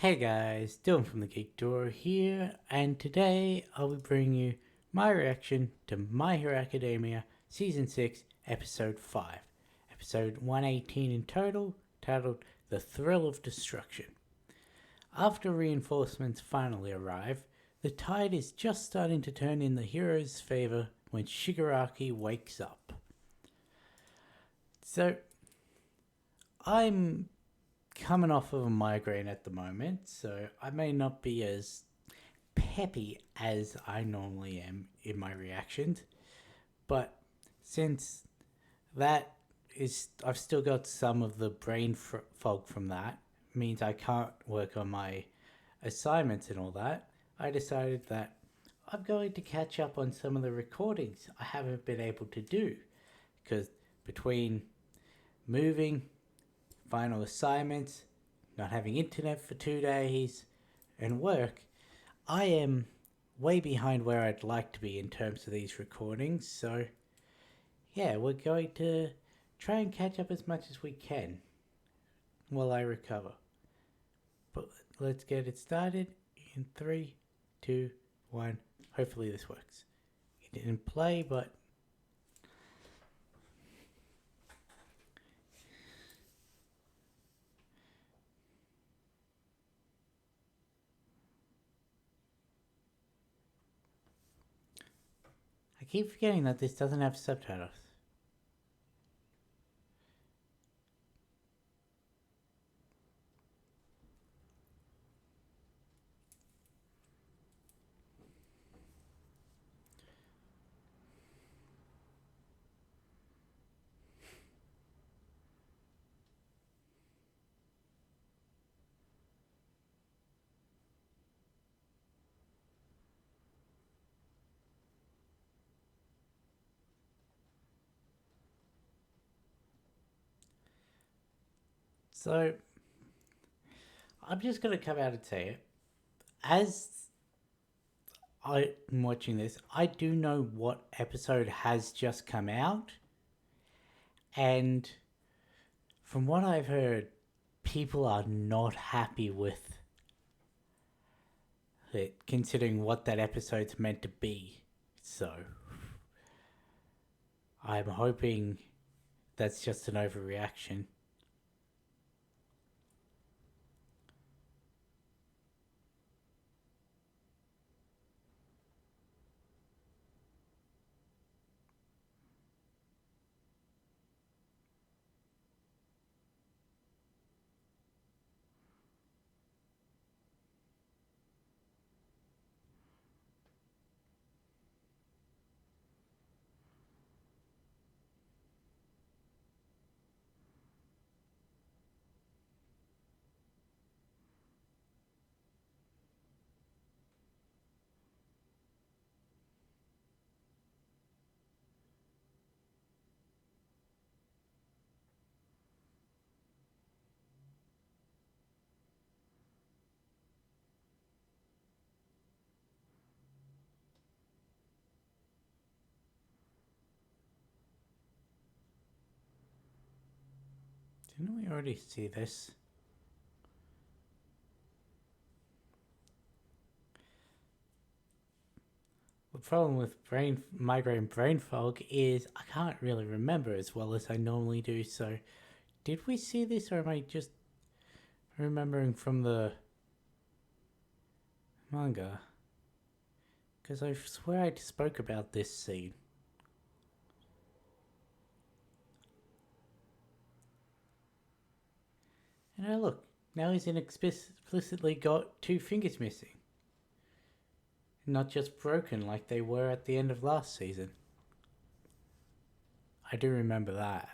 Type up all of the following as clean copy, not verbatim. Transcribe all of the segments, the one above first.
Hey guys, Dylan from the Geek Door here, and today I'll be bringing you my reaction to My Hero Academia Season 6, Episode 5, Episode 118 in total, titled The Thrill of Destruction. After reinforcements finally arrive, the tide is just starting to turn in the hero's favor when Shigaraki wakes up. So, I'm coming off of a migraine at the moment, so I may not be as peppy as I normally am in my reactions. But since that is, I've still got some of the brain fog from that, means I can't work on my assignments and all that. I decided that I'm going to catch up on some of the recordings I haven't been able to do because between moving, final assignments, not having internet for 2 days, and work, I am way behind where I'd like to be in terms of these recordings. So, yeah, we're going to try and catch up as much as we can while I recover. But let's get it started in 3, 2, 1. Hopefully, this works. It didn't play, but I keep forgetting that this doesn't have subtitles. So, I'm just going to come out and say it. As I'm watching this, I do know what episode has just come out, and from what I've heard, people are not happy with it, considering what that episode's meant to be. So, I'm hoping that's just an overreaction. Didn't we already see this? The problem with migraine brain fog is I can't really remember as well as I normally do. So, did we see this, or am I just remembering from the manga? Because I swear I spoke about this scene. And oh look, now he's explicitly got two fingers missing. Not just broken like they were at the end of last season. I do remember that.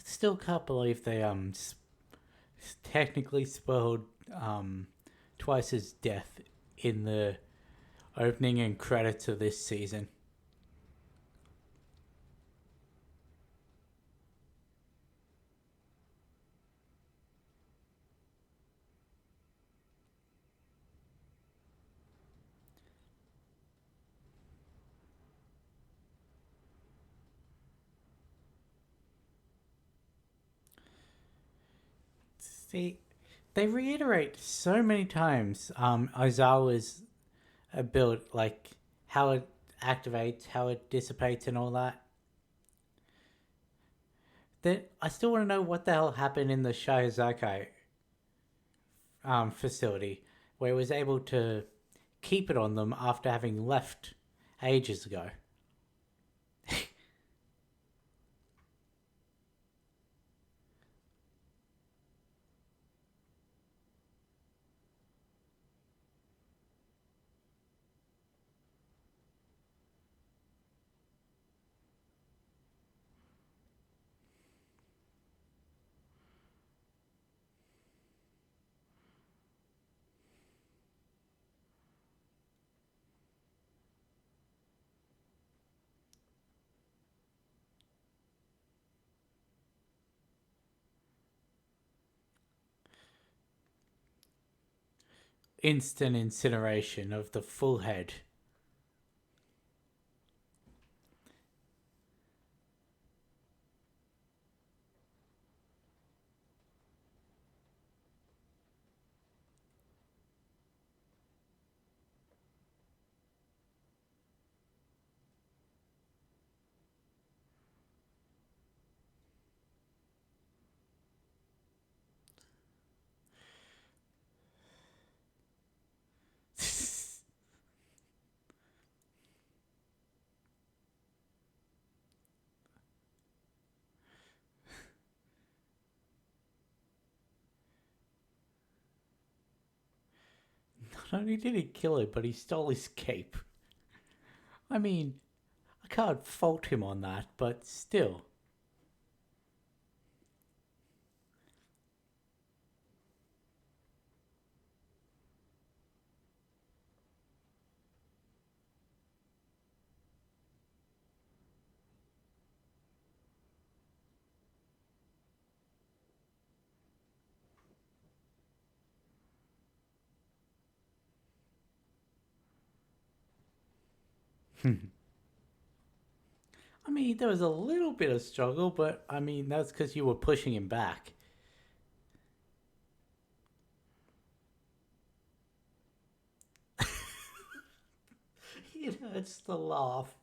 Still can't believe they technically spelled um Twice's death in the opening and credits of this season. See, they reiterate so many times Ozawa's ability, like how it activates, how it dissipates, and all that. That I still want to know what the hell happened in the Shiozaki facility, where it was able to keep it on them after having left ages ago. Instant incineration of the full head. Not only did he kill it, but he stole his cape. I mean, I can't fault him on that, but still. I mean, there was a little bit of struggle, but I mean, that's because you were pushing him back. It hurts to laugh.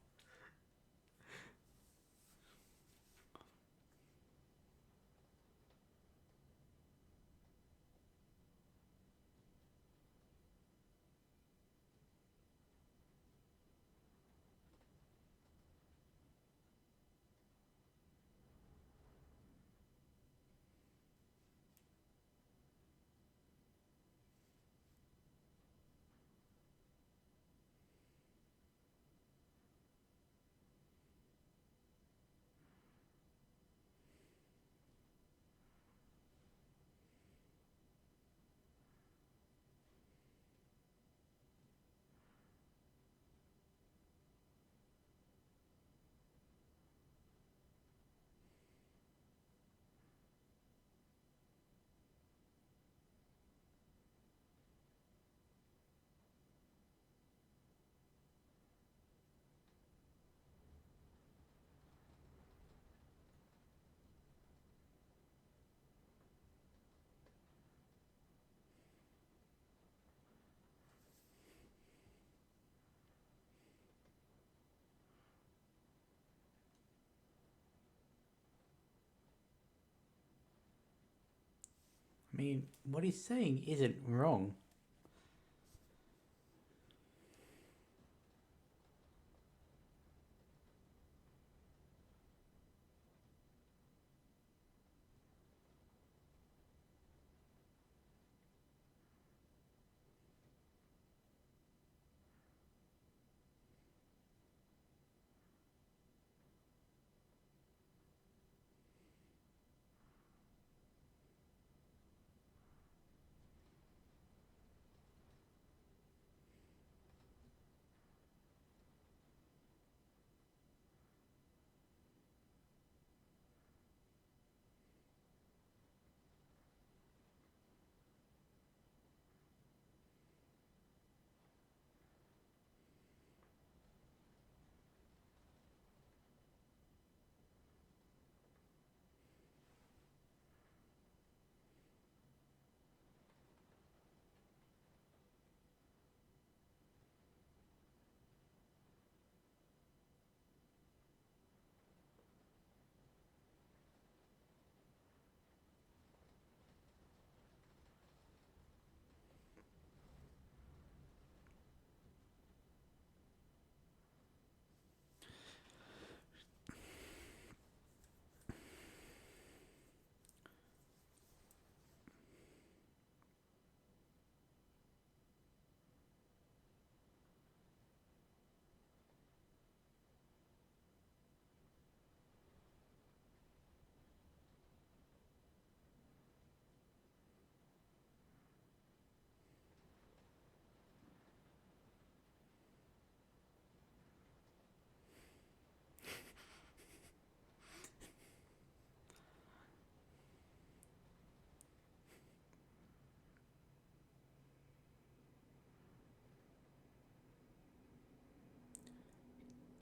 I mean, what he's saying isn't wrong.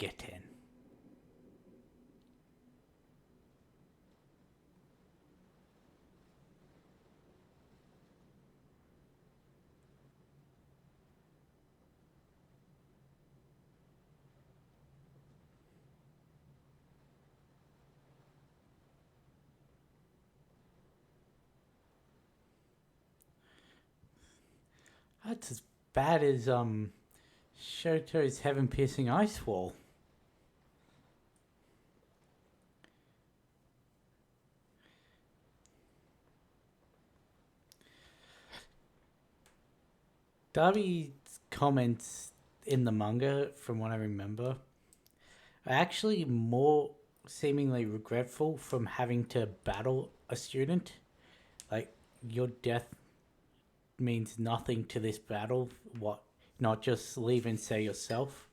Geten. That's as bad as Shoto's heaven piercing ice wall. Darby's comments in the manga, from what I remember, are actually more seemingly regretful from having to battle a student. Like, your death means nothing to this battle. What? Not just leave and say yourself.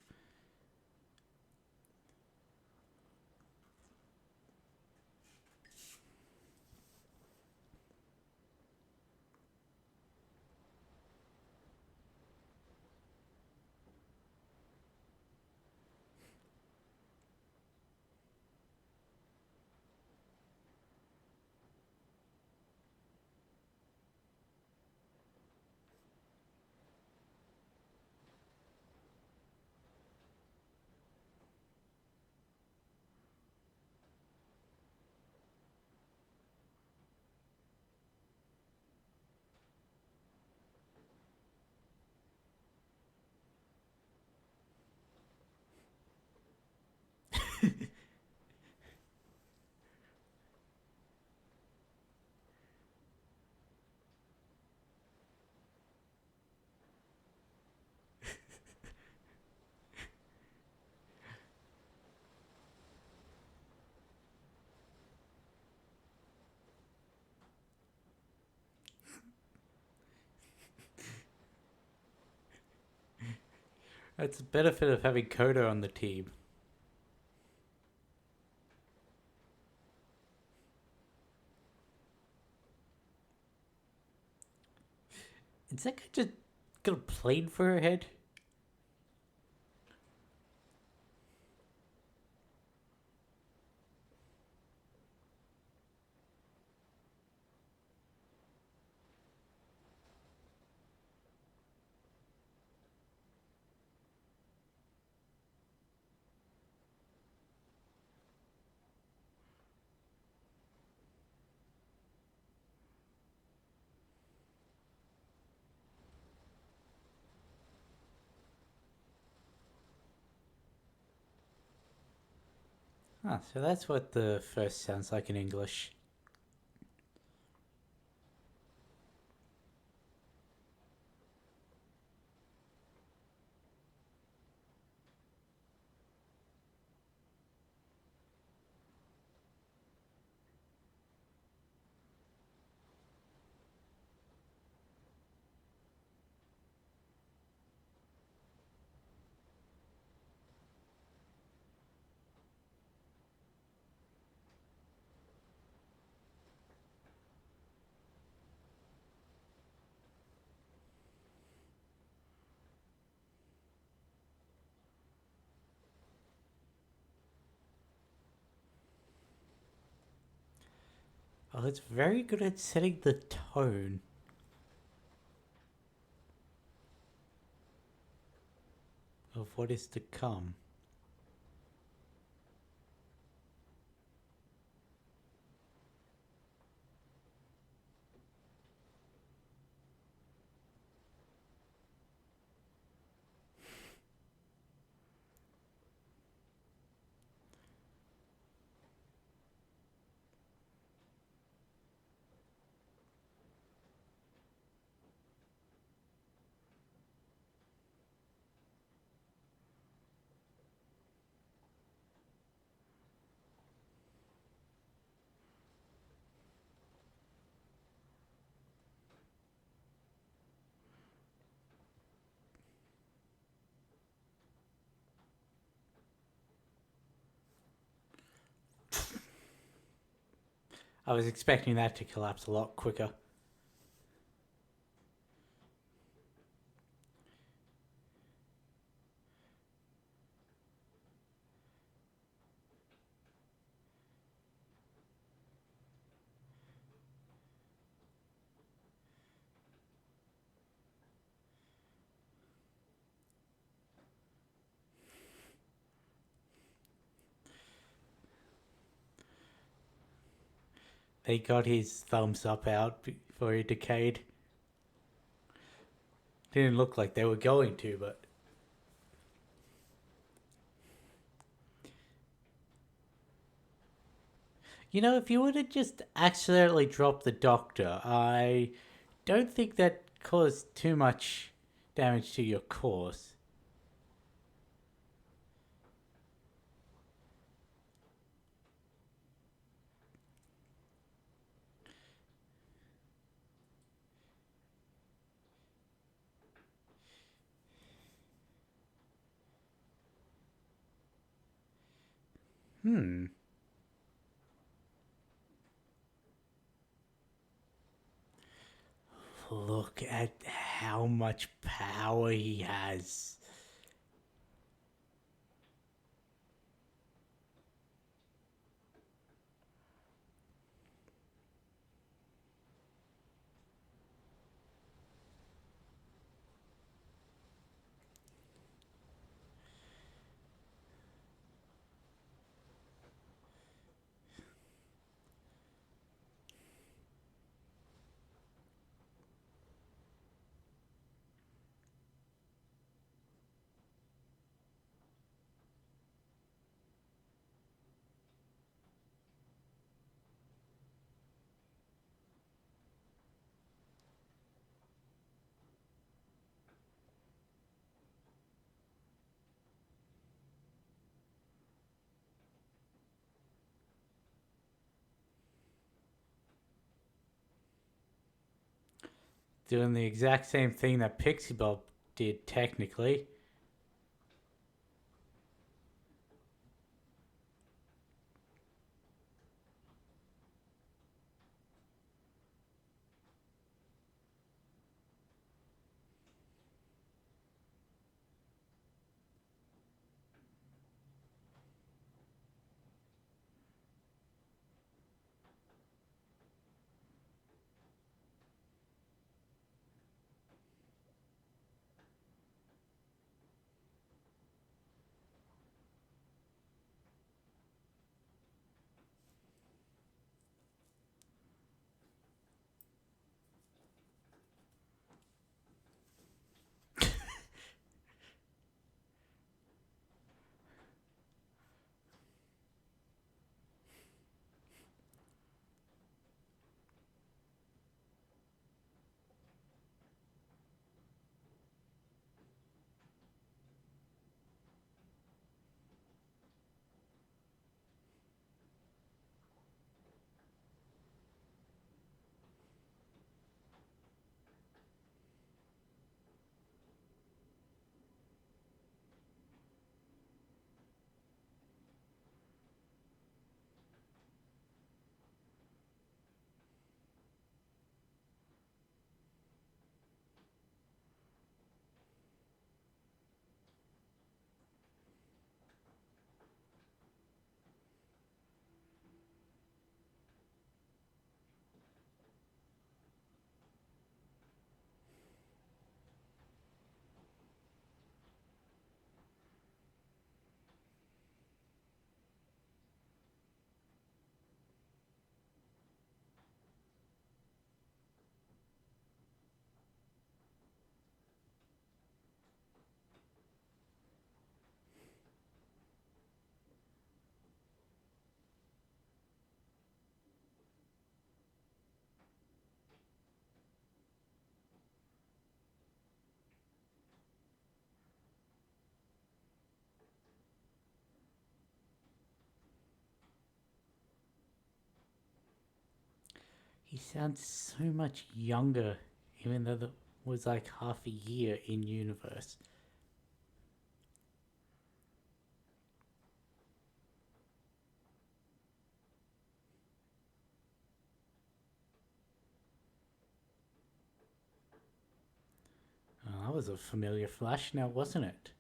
That's the benefit of having Kodo on the team. Is that guy just got a plane for her head? Ah, so that's what the first sounds like in English. Oh, it's very good at setting the tone of what is to come. I was expecting that to collapse a lot quicker. they got his thumbs up out before he decayed. Didn't look like they were going to, but you know, if you would have just accidentally dropped the doctor, I don't think that caused too much damage to your course. Hmm. Look at how much power he has. Doing the exact same thing that Pixie Bob did, technically. He sounds so much younger, even though that was like half a year in universe. Oh, that was a familiar flash now, wasn't it?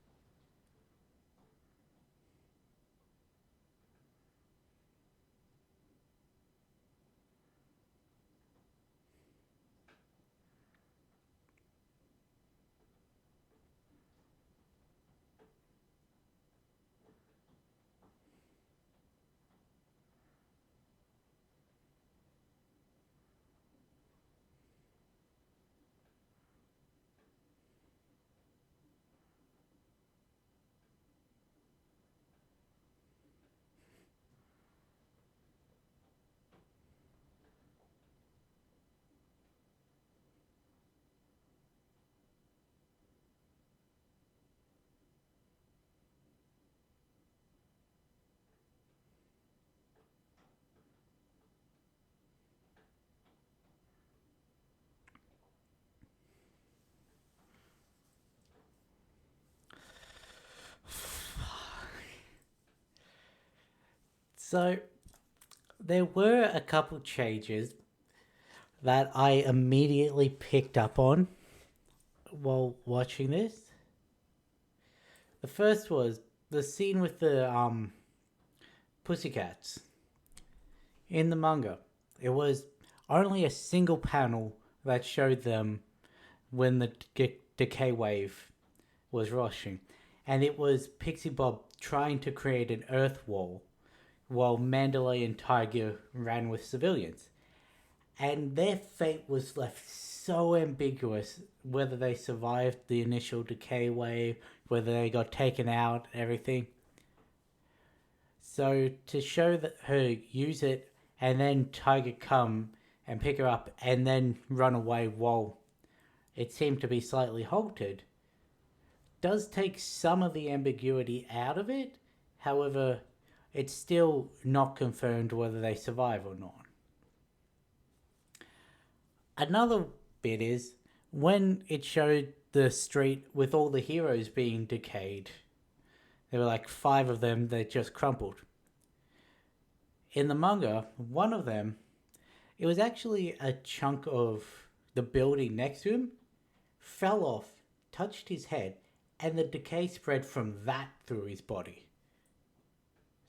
So there were a couple changes that I immediately picked up on while watching this. The first was the scene with the pussycats in the manga. It was only a single panel that showed them when the decay wave was rushing, and it was Pixie Bob trying to create an earth wall while Mandalay and Tiger ran with civilians. And their fate was left so ambiguous, whether they survived the initial decay wave, whether they got taken out, everything. So to show that her use it and then Tiger come and pick her up and then run away while it seemed to be slightly halted does take some of the ambiguity out of it. However, it's still not confirmed whether they survive or not. Another bit is when it showed the street with all the heroes being decayed. There were like 5 of them that just crumpled. In the manga, one of them, it was actually a chunk of the building next to him, fell off, touched his head, and the decay spread from that through his body.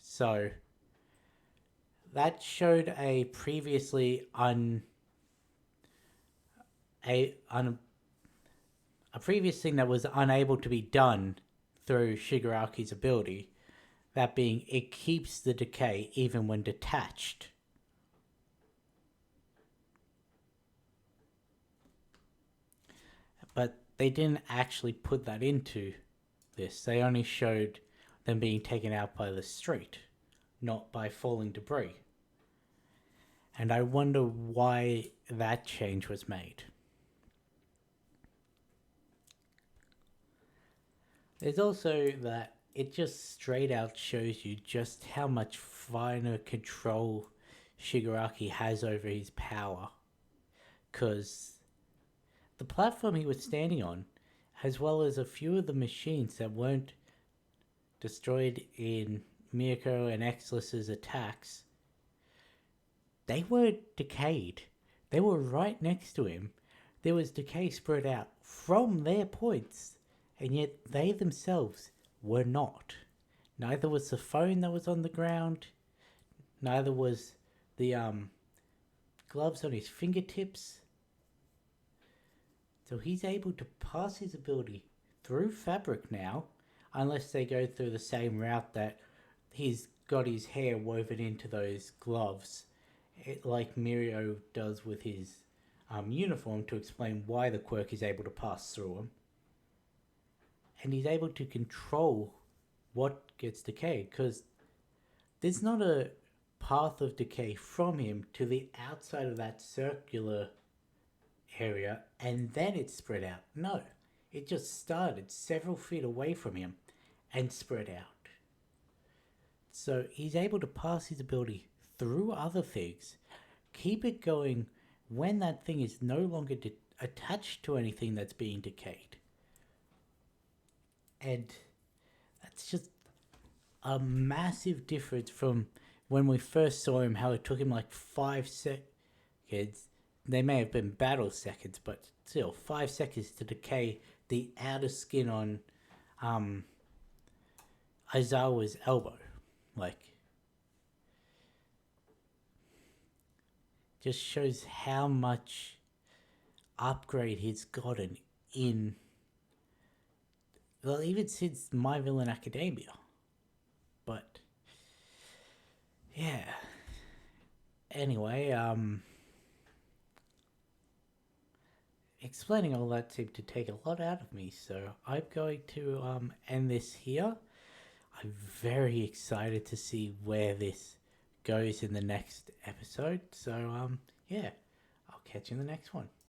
So that showed a previously a previous thing that was unable to be done through Shigaraki's ability. That being, it keeps the decay even when detached. But they didn't actually put that into this. They only showed them being taken out by the street, not by falling debris. And I wonder why that change was made. There's also that it just straight out shows you just how much finer control Shigaraki has over his power. Because the platform he was standing on, as well as a few of the machines that weren't destroyed in Miyako and Exlis's attacks, they weren't decayed. They were right next to him. There was decay spread out from their points, and yet they themselves were not. Neither was the phone that was on the ground, neither was the gloves on his fingertips. So he's able to pass his ability through fabric now, unless they go through the same route that he's got his hair woven into those gloves, like Mirio does with his uniform, to explain why the quirk is able to pass through him. And he's able to control what gets decayed, because there's not a path of decay from him to the outside of that circular area and then it spread out. No, it just started several feet away from him and spread out. So he's able to pass his ability through other things, keep it going when that thing is no longer attached to anything that's being decayed. And that's just a massive difference from when we first saw him, how it took him like 5 seconds. They may have been battle seconds, but still 5 seconds to decay the outer skin on Aizawa's elbow. Like, just shows how much upgrade he's gotten in, well, even since My Villain Academia. But yeah, anyway, explaining all that seemed to take a lot out of me, so I'm going to end this here. I'm very excited to see where this goes in the next episode, so yeah, I'll catch you in the next one.